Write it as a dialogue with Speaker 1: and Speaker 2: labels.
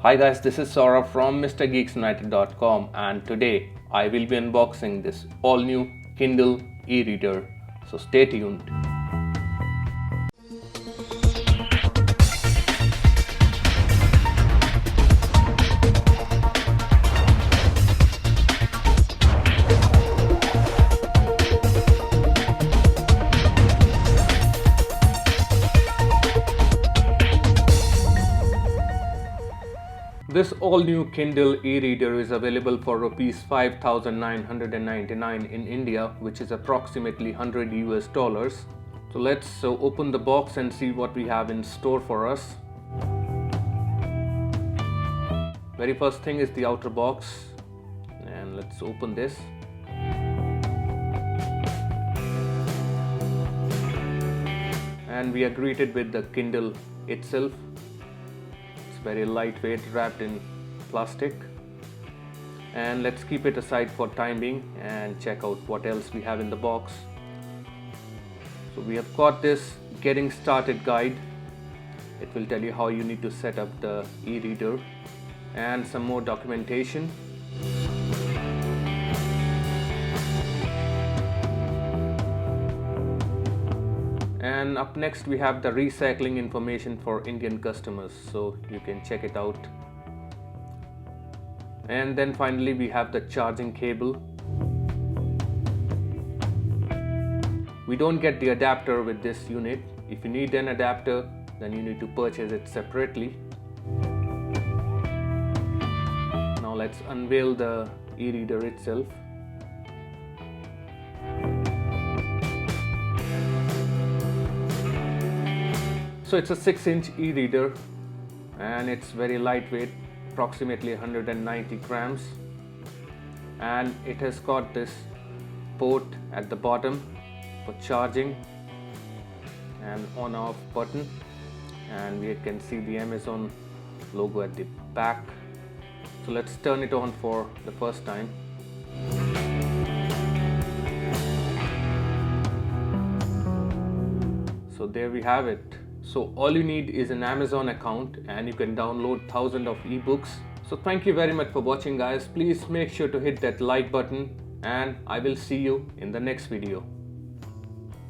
Speaker 1: Hi guys, this is Saurabh from MrGeeksUnited.com and today I will be unboxing this all new Kindle e-reader. So stay tuned. This all-new Kindle e-reader is available for Rs 5,999 in India, which is approximately $100 US. So let's open the box and see what we have in store for us. Very first thing is the outer box, and let's open this. And we are greeted with the Kindle itself. Very lightweight, wrapped in plastic, and let's keep it aside for time being and check out what else we have in the box. So we have got this getting started guide. It will tell you how you need to set up the e-reader and some more documentation. And up next we have the recycling information for Indian customers, so you can check it out. And then finally we have the charging cable. We don't get the adapter with this unit. If you need an adapter, then you need to purchase it separately. Now let's unveil the e-reader itself. So it's a 6-inch e-reader and it's very lightweight, approximately 190 grams, and it has got this port at the bottom for charging and on-off button, and we can see the Amazon logo at the back. So let's turn it on for the first time. So there we have it. So all you need is an Amazon account and you can download thousands of ebooks. So thank you very much for watching guys. Please make sure to hit that like button and I will see you in the next video.